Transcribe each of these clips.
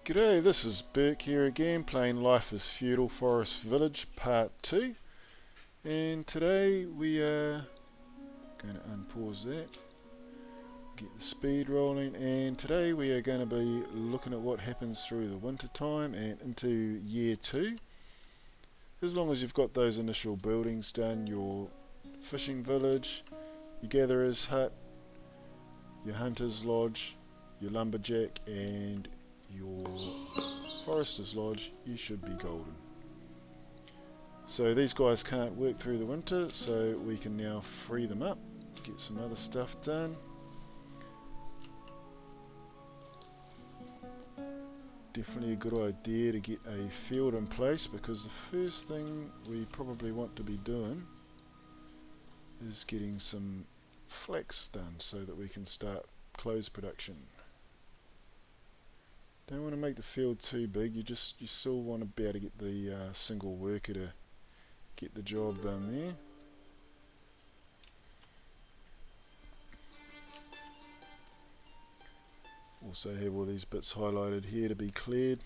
G'day, this is Burke here again, playing Life is Feudal Forest Village Part 2. And today we are going to unpause that, get the speed rolling, and today we are going to be looking at what happens through the winter time and into year 2. As long as you've got those initial buildings done, your fishing village, your gatherer's hut, your hunter's lodge, your lumberjack, and your forester's lodge, you should be golden. So these guys can't work through the winter, so we can now free them up, get some other stuff done. Definitely a good idea to get a field in place, because the first thing we probably want to be doing is getting some flax done so that we can start clothes production. Don't want to make the field too big, you still want to be able to get the single worker to get the job done there. Also have all these bits highlighted here to be cleared.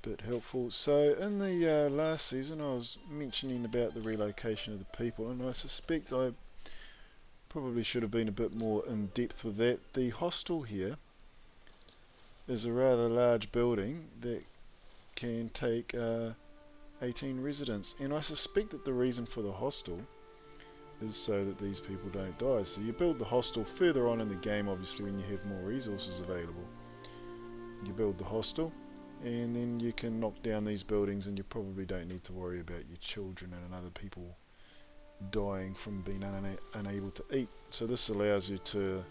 Bit helpful. So in the last season I was mentioning about the relocation of the people, and I suspect I probably should have been a bit more in depth with that. The hostel here is a rather large building that can take 18 residents, and I suspect that the reason for the hostel is so that these people don't die. So you build the hostel further on in the game, obviously, when you have more resources available. You build the hostel and then you can knock down these buildings, and you probably don't need to worry about your children and other people dying from being unable to eat. So this allows you to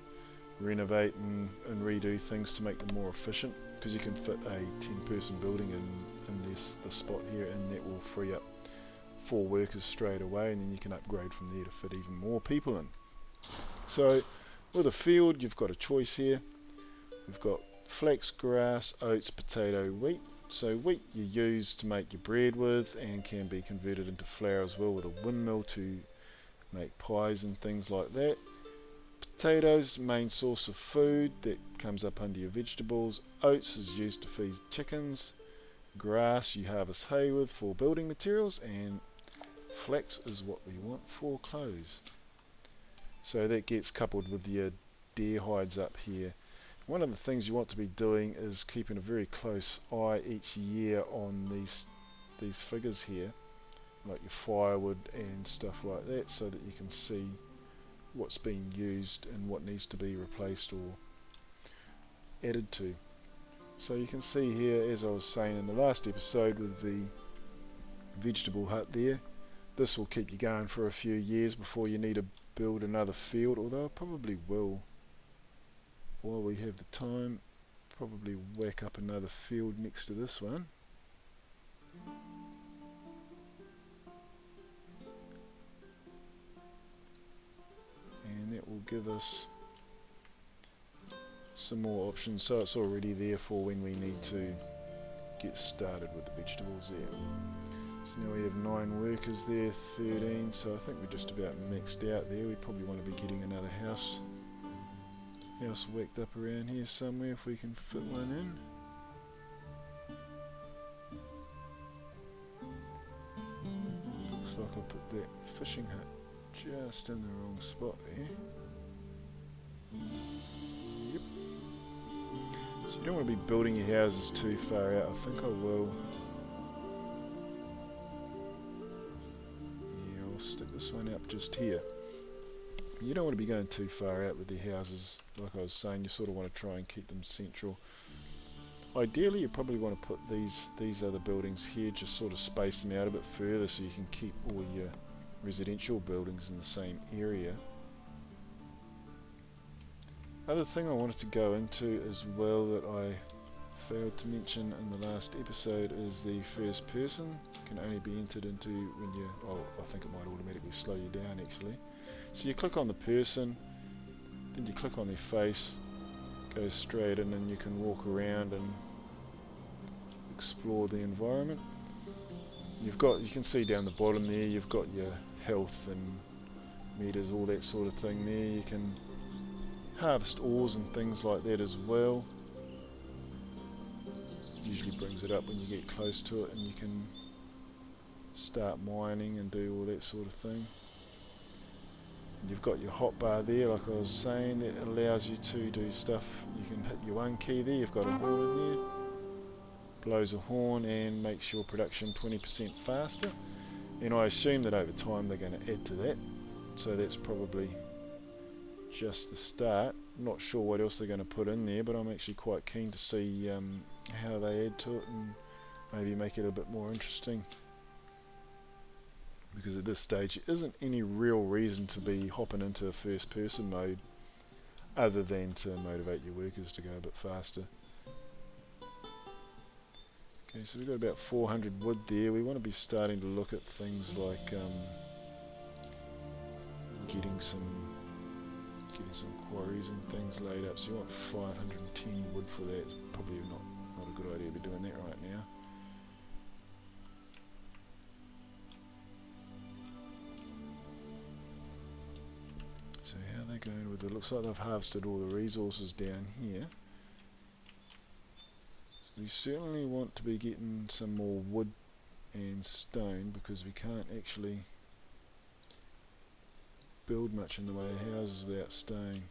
renovate and redo things to make them more efficient, because you can fit a 10-person building in this spot here, and that will free up 4 workers straight away, and then you can upgrade from there to fit even more people in. So with a field, you've got a choice here. We've got flax, grass, oats, potato, wheat. So wheat you use to make your bread with, and can be converted into flour as well with a windmill to make pies and things like that. Potatoes, main source of food that comes up under your vegetables. Oats is used to feed chickens. Grass you harvest hay with for building materials, and flax is what we want for clothes. So that gets coupled with your deer hides up here. One of the things you want to be doing is keeping a very close eye each year on these figures here, like your firewood and stuff like that, so that you can see what's being used and what needs to be replaced or added to. So you can see here, as I was saying in the last episode with the vegetable hut there, this will keep you going for a few years before you need to build another field, although I probably will, while we have the time, probably whack up another field next to this one. And that will give us some more options, so it's already there for when we need to get started with the vegetables there. So now we have 9 workers there, 13, so I think we're just about maxed out there. We probably want to be getting another house whacked up around here somewhere if we can fit one in. Looks like I put that fishing hut just in the wrong spot there. Yep. So you don't want to be building your houses too far out. I think I will. Yeah, I'll stick this one up just here. You don't want to be going too far out with your houses. Like I was saying, you sort of want to try and keep them central. Ideally, you probably want to put these other buildings here, just sort of space them out a bit further so you can keep all your residential buildings in the same area. Other thing I wanted to go into as well that I failed to mention in the last episode is the first person. Can only be entered into when you, I think it might automatically slow you down actually. So you click on the person, then you click on their face, goes straight in, and you can walk around and explore the environment. You can see down the bottom there, you've got your health and meters, all that sort of thing there. You can harvest ores and things like that as well. usually brings it up when you get close to it and you can start mining and do all that sort of thing. And you've got your hotbar there, like I was saying, that allows you to do stuff. You can hit your 1 key there, you've got a horn in there, blows a horn and makes your production 20% faster. And I assume that over time they're going to add to that, so that's probably just the start. Not sure what else they're going to put in there, but I'm actually quite keen to see how they add to it and maybe make it a bit more interesting, because at this stage there isn't any real reason to be hopping into a first person mode other than to motivate your workers to go a bit faster. Okay, so we've got about 400 wood there. We want to be starting to look at things like getting some quarries and things laid up. So you want 510 wood for that. It's probably not a good idea to be doing that right now. So how are they going with it? Looks like they've harvested all the resources down here. We certainly want to be getting some more wood and stone, because we can't actually build much in the way of houses without stone.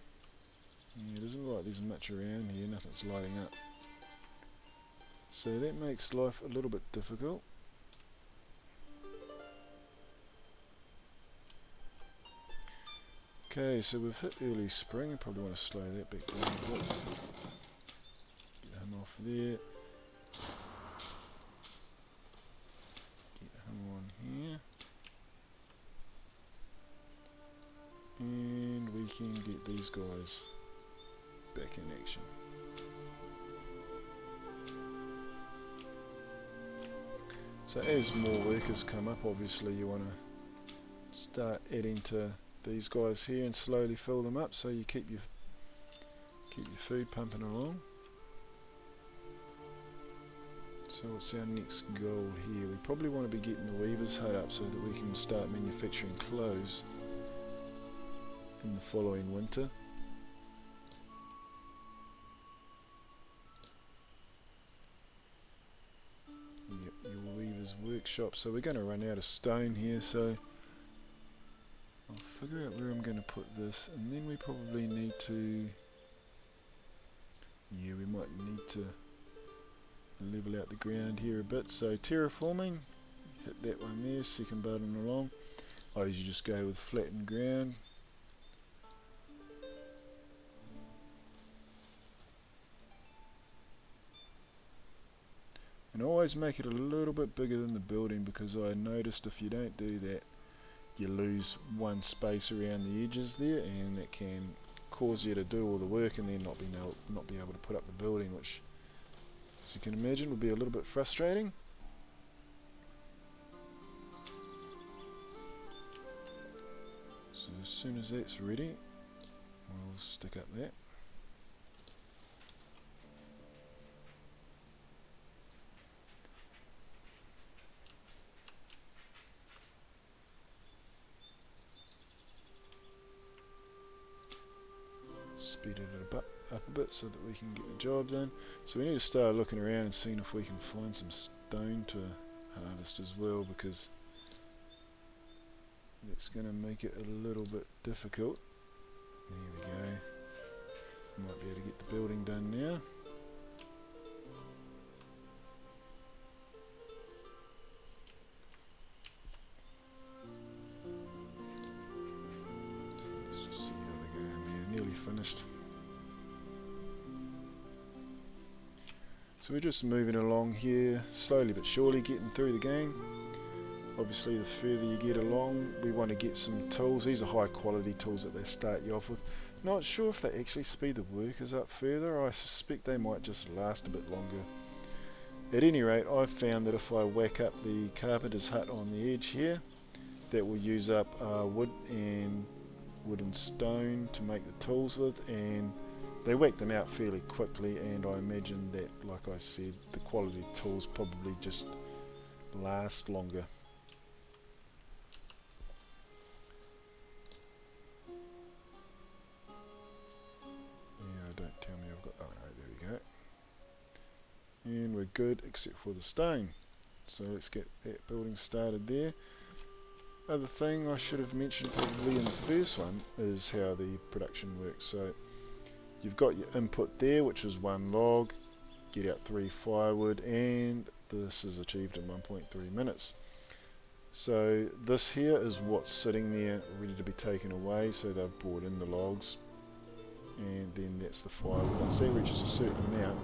Yeah, it doesn't look like there's much around here, nothing's lighting up. So that makes life a little bit difficult. Okay, so we've hit early spring. I probably want to slow that back down a bit. Get him off there. Him on here, and we can get these guys back in action. So as more workers come up, obviously you want to start adding to these guys here and slowly fill them up, so you keep your food pumping along. So what's our next goal here? We probably want to be getting the weaver's hut up so that we can start manufacturing clothes in the following winter. Yep, your weaver's workshop. So we're going to run out of stone here, so I'll figure out where I'm going to put this, and then we probably need to, yeah, we might need to level out the ground here a bit. So terraforming, hit that one there, second button along. I usually just go with flattened ground. And always make it a little bit bigger than the building, because I noticed if you don't do that, you lose one space around the edges there, and that can cause you to do all the work and then not be able to put up the building, which, as you can imagine, would be a little bit frustrating. So as soon as that's ready, we'll stick up that. Speed it up a bit so that we can get the job done. So we need to start looking around and seeing if we can find some stone to harvest as well, because that's going to make it a little bit difficult. There we go. Might be able to get the building done now. Let's just see how they go. Yeah, nearly finished. So we're just moving along here, slowly but surely, getting through the game. Obviously the further you get along, we want to get some tools. These are high quality tools that they start you off with. Not sure if they actually speed the workers up further. I suspect they might just last a bit longer. At any rate, I've found that if I whack up the carpenter's hut on the edge here, that will use up wood and stone to make the tools with, and they whack them out fairly quickly, and I imagine that, like I said, the quality tools probably just last longer. Yeah, don't tell me I've got, oh no, there we go. and we're good except for the stone. So let's get that building started there. Other thing I should have mentioned probably in the first one is how the production works. So you've got your input there, which is 1 log, get out 3 firewood, and this is achieved in 1.3 minutes. So this here is what's sitting there ready to be taken away. So they've brought in the logs, and then that's the firewood. Once that reaches a certain amount,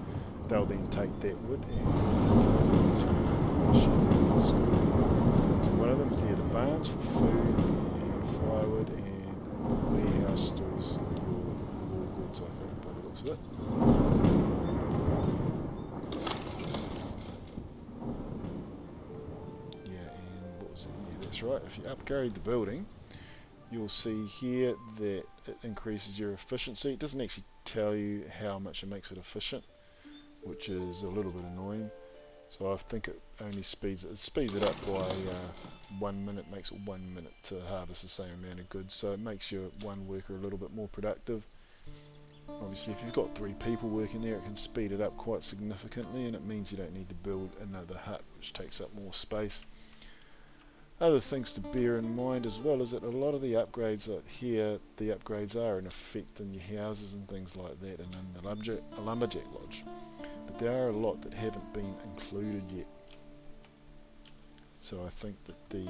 they'll then take that wood and take it into the shed. So one of them is here, the barns for food and firewood, and the warehouse stores your raw goods, I think, by the looks of it. Yeah, and what was it? Yeah, that's right. If you upgrade the building, you'll see here that it increases your efficiency. It doesn't actually tell you how much it makes it efficient, which is a little bit annoying. So I think it only speeds it up by 1 minute, makes it 1 minute to harvest the same amount of goods. So it makes your one worker a little bit more productive. Obviously, if you've got 3 people working there, it can speed it up quite significantly, and it means you don't need to build another hut, which takes up more space. Other things to bear in mind as well is that a lot of the upgrades here, the upgrades are in effect in your houses and things like that, and in the lumberjack lodge. But there are a lot that haven't been included yet. So I think that the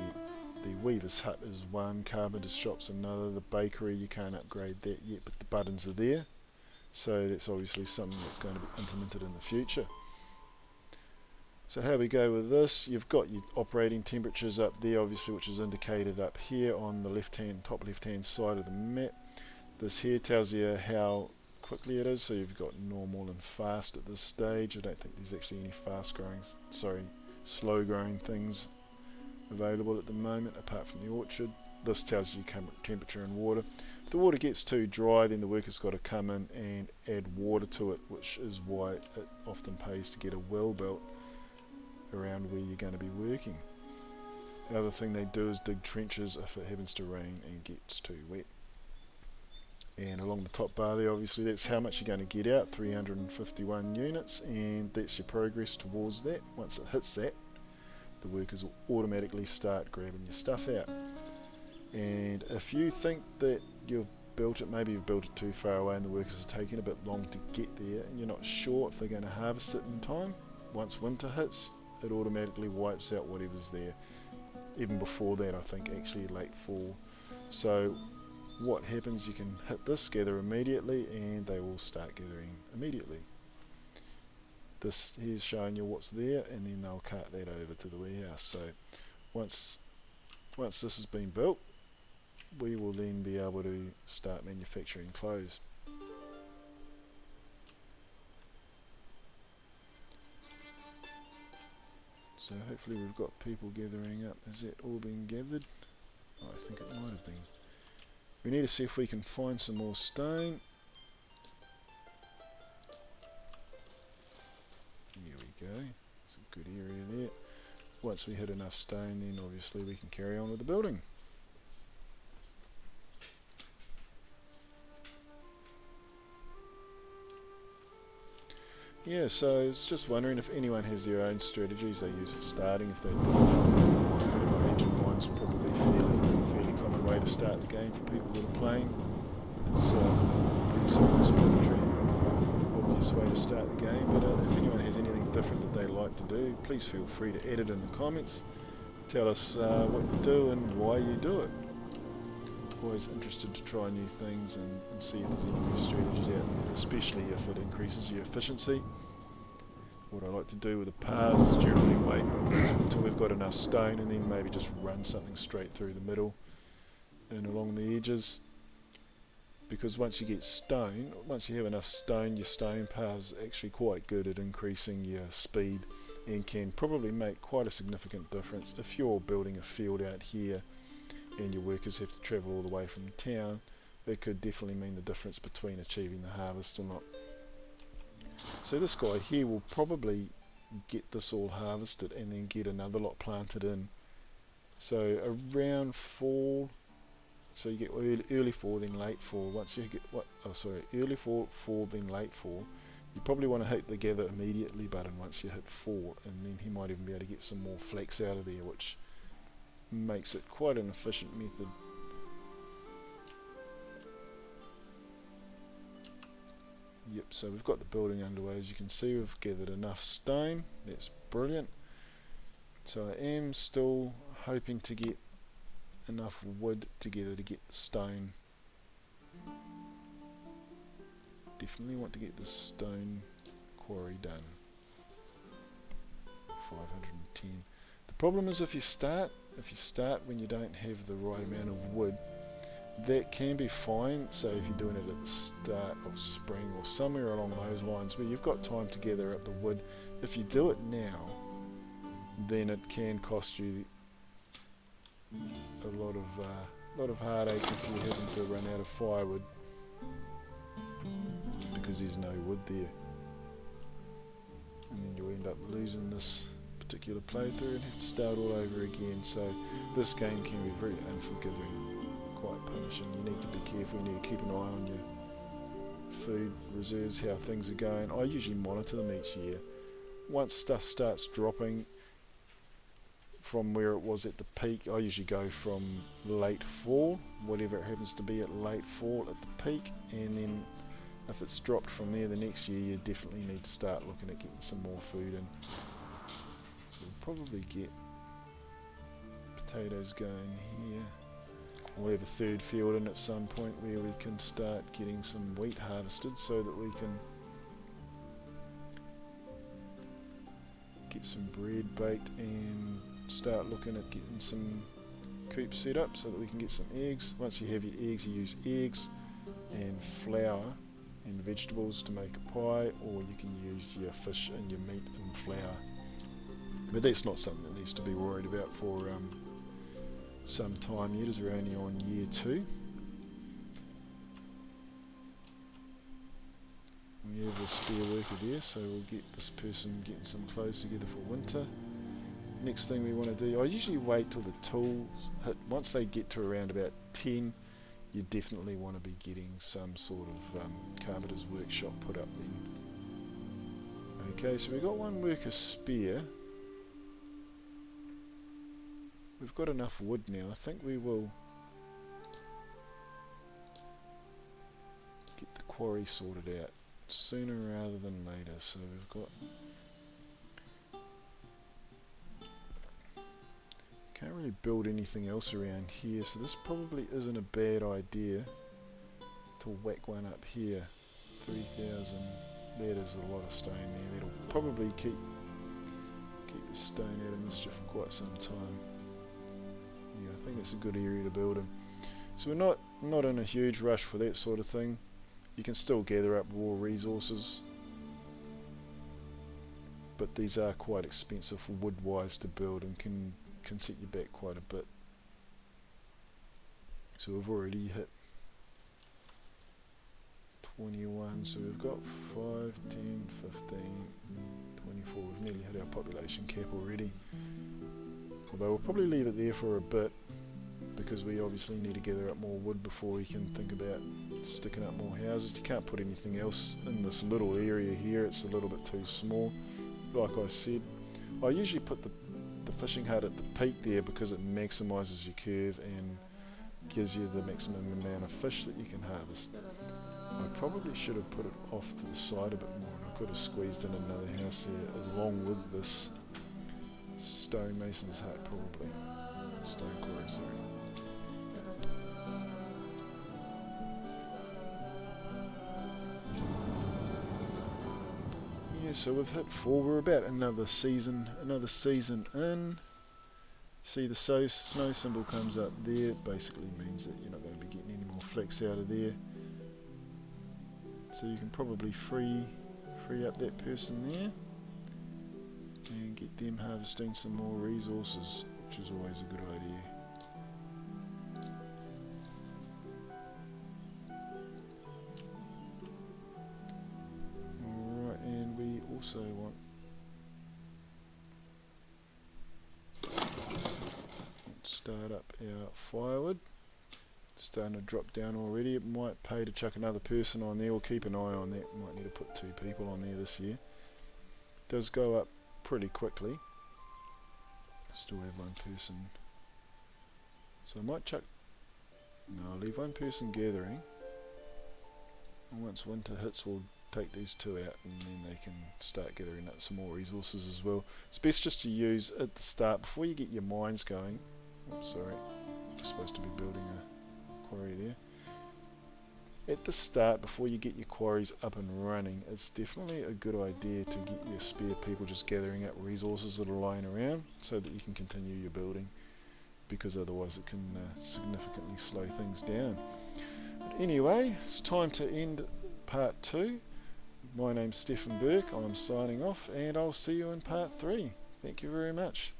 weaver's hut is one, carpenter's shop's another, the bakery you can't upgrade that yet, but the buttons are there. So that's obviously something that's going to be implemented in the future. So how we go with this, you've got your operating temperatures up there obviously, which is indicated up here on the top left hand side of the map. This here tells you how quickly it is, so you've got normal and fast at this stage. I don't think there's actually any slow growing things available at the moment apart from the orchard. This tells you temperature and water. If the water gets too dry, then the worker's got to come in and add water to it, which is why it often pays to get a well built around where you're going to be working. The other thing they do is dig trenches if it happens to rain and gets too wet. And along the top bar there, obviously that's how much you're going to get out, 351 units, and that's your progress towards that. Once it hits that, the workers will automatically start grabbing your stuff out. And if you think that you've built it, maybe you've built it too far away and the workers are taking a bit long to get there, and you're not sure if they're going to harvest it in time, once winter hits, it automatically wipes out whatever's there. Even before that, I think actually late fall. So what happens, you can hit this, gather immediately, and they will start gathering immediately. This here's showing you what's there, and then they'll cart that over to the warehouse. So once this has been built, we will then be able to start manufacturing clothes. So hopefully we've got people gathering up. Has that all been gathered? Oh, I think it might have been. We need to see if we can find some more stone. Here we go. It's a good area there. Once we hit enough stone, then obviously we can carry on with the building. Yeah, so I was just wondering if anyone has their own strategies they use for starting, if they differ from I imagine mine's probably fairly common way to start the game for people that are playing. It's pretty self-explanatory, obvious way to start the game, but if anyone has anything different that they like to do, please feel free to add it in the comments. Tell us what you do and why you do it. Always interested to try new things and see if there's any new strategies out there, especially if it increases your efficiency. What I like to do with the paths is generally wait until we've got enough stone and then maybe just run something straight through the middle and along the edges, because once you have enough stone, your stone path is actually quite good at increasing your speed and can probably make quite a significant difference. If you're building a field out here and your workers have to travel all the way from town, that could definitely mean the difference between achieving the harvest or not. So this guy here will probably get this all harvested and then get another lot planted in. So around fall, so you get early fall then late fall. Once you get early fall then late fall, You probably want to hit the gather immediately button once you hit 4, and then he might even be able to get some more flax out of there, which makes it quite an efficient method. Yep, so we've got the building underway. As you can see, we've gathered enough stone. That's brilliant. So I am still hoping to get enough wood together to get the stone. Definitely want to get the stone quarry done. 510. The problem is if you start when you don't have the right amount of wood, that can be fine. So if you're doing it at the start of spring or somewhere along those lines where you've got time to gather up the wood, if you do it now, then it can cost you a lot of heartache if you're having to run out of firewood because there's no wood there, and then you'll end up losing this particular playthrough and have to start all over again. So this game can be very unforgiving, quite punishing. You need to be careful, you need to keep an eye on your food reserves, how things are going. I usually monitor them each year. Once stuff starts dropping from where it was at the peak, I usually go from late fall, whatever it happens to be at late fall at the peak, and then if it's dropped from there the next year, you definitely need to start looking at getting some more food in. So we'll probably get potatoes going here. We'll have a third field in at some point where we can start getting some wheat harvested so that we can get some bread baked and start looking at getting some coops set up so that we can get some eggs. Once you have your eggs, you use eggs and flour and vegetables to make a pie, or you can use your fish and your meat and flour. But that's not something that needs to be worried about for some time yet, as we're only on year 2. We have a spare worker there, so we'll get this person getting some clothes together for winter. Next thing we want to do, I usually wait till the tools hit. Once they get to around about 10, you definitely want to be getting some sort of carpenter's workshop put up then. Okay, so we've got one worker spare. We've got enough wood now. I think we will get the quarry sorted out sooner rather than later. So we've got... Can't really build anything else around here, so this probably isn't a bad idea to whack one up here. 3,000. That is a lot of stone there. That'll probably keep the stone out of mischief for quite some time. Yeah, I think it's a good area to build in. So we're not in a huge rush for that sort of thing. You can still gather up raw resources, but these are quite expensive wood-wise to build and can set you back quite a bit. So we've already hit 21, so we've got 5, 10, 15, 24. We've nearly hit our population cap already. Although we'll probably leave it there for a bit, because we obviously need to gather up more wood before we can think about sticking up more houses. You can't put anything else in this little area here, it's a little bit too small. Like I said, I usually put the fishing hut at the peak there because it maximises your curve and gives you the maximum amount of fish that you can harvest. I probably should have put it off to the side a bit more, and I could have squeezed in another house here as along with this stonemason's hut, probably. Stone quarry, sorry. Yeah, so we've hit 4. We're about another season in. See the snow symbol comes up there. It basically means that you're not going to be getting any more flax out of there. So you can probably free up that person there and get them harvesting some more resources, which is always a good idea. Alright, and we also want to start up our firewood. starting to drop down already. It might pay to chuck another person on there, or keep an eye on that. Might need to put 2 people on there this year. Does go up pretty quickly. Still have 1 person. So I might chuck... No, I'll leave 1 person gathering. And once winter hits, we'll take these 2 out, and then they can start gathering up some more resources as well. It's best just to use at the start, before you get your mines going. Oops, sorry. You're supposed to be building a quarry there. At the start, before you get your quarries up and running, it's definitely a good idea to get your spare people just gathering up resources that are lying around, so that you can continue your building, because otherwise it can significantly slow things down. But anyway, it's time to end part 2. My name's Stephen Burke, I'm signing off, and I'll see you in part 3. Thank you very much.